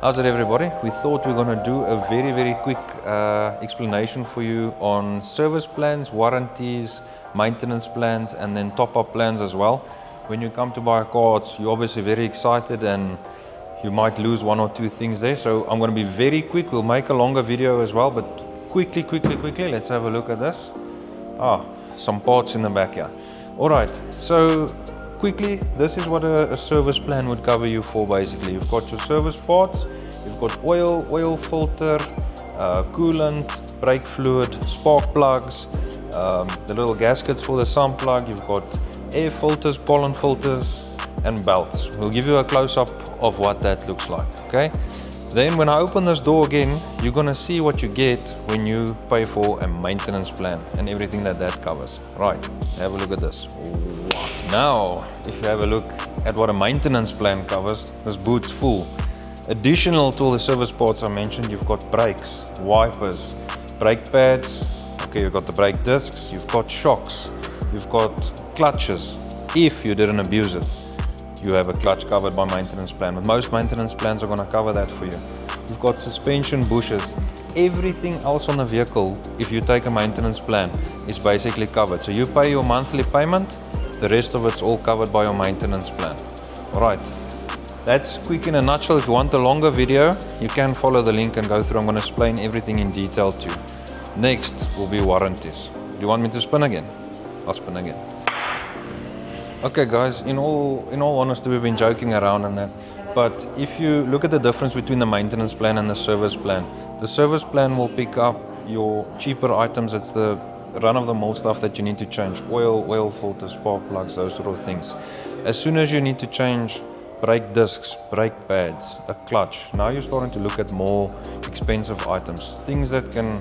How's it, everybody? We thought we're going to do a very quick explanation for you on service plans, warranties, maintenance plans, and then top-up plans as well. When you come to buy a car, you're obviously very excited and you might lose one or two things there. So I'm going to be very quick. We'll make a longer video as well, but quickly, let's have a look at this. Some parts in the back here. Alright, so quickly, this is what a service plan would cover you for basically. You've got your service parts, you've got oil filter, coolant, brake fluid, spark plugs, the little gaskets for the sump plug, you've got air filters, pollen filters, and belts. We'll give you a close-up of what that looks like, okay? Then when I open this door again, you're gonna see what you get when you pay for a maintenance plan and everything that covers. Right, have a look at this. Now, if you have a look at what a maintenance plan covers, this boot's full. Additional to all the service parts I mentioned, you've got brakes, wipers, brake pads, okay, you've got the brake discs, you've got shocks, you've got clutches. If you didn't abuse it, you have a clutch covered by maintenance plan. But most maintenance plans are going to cover that for you. You've got suspension bushes. Everything else on the vehicle, if you take a maintenance plan, is basically covered. So you pay your monthly payment, the rest of it's all covered by your maintenance plan. Alright, that's quick in a nutshell. If you want a longer video, you can follow the link and go through. I'm going to explain everything in detail to you. Next will be warranties. Do you want me to spin again? I'll spin again. Okay guys, in all honesty, we've been joking around on that, but if you look at the difference between the maintenance plan and the service plan will pick up your cheaper items. It's the run-of-the-mill stuff that you need to change: oil filters, spark plugs, those sort of things. As soon as you need to change brake discs, brake pads, a clutch, now you're starting to look at more expensive items, things that can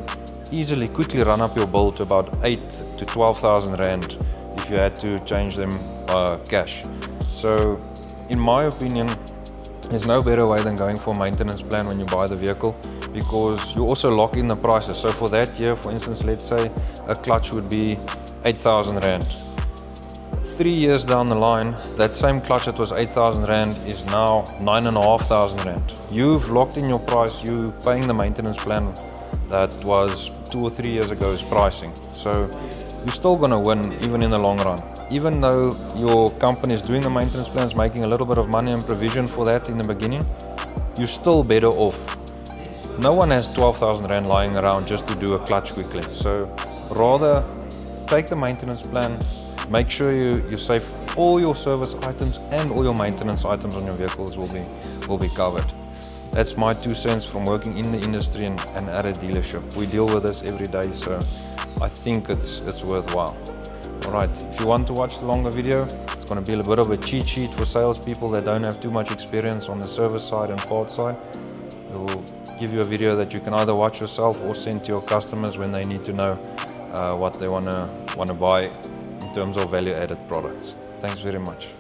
easily quickly run up your bill to about 8,000 to 12,000 rand if you had to change them cash. So in my opinion, there's no better way than going for a maintenance plan when you buy the vehicle, because you also lock in the prices. So for that year, for instance, let's say a clutch would be 8,000 rand. 3 years down the line, that same clutch that was 8,000 rand is now 9,500 rand. You've locked in your price. You paying the maintenance plan that was 2 or 3 years ago's pricing. So you're still going to win even in the long run. Even though your company is doing the maintenance plans, making a little bit of money and provision for that in the beginning, you're still better off. No one has 12,000 rand lying around just to do a clutch quickly. So rather take the maintenance plan, make sure you save all your service items and all your maintenance items on your vehicles will be covered. That's my 2 cents from working in the industry and at a dealership. We deal with this every day, so I think it's worthwhile. Alright, if you want to watch the longer video, it's going to be a bit of a cheat sheet for salespeople that don't have too much experience on the service side and parts side. It will give you a video that you can either watch yourself or send to your customers when they need to know what they want to buy in terms of value-added products. Thanks very much.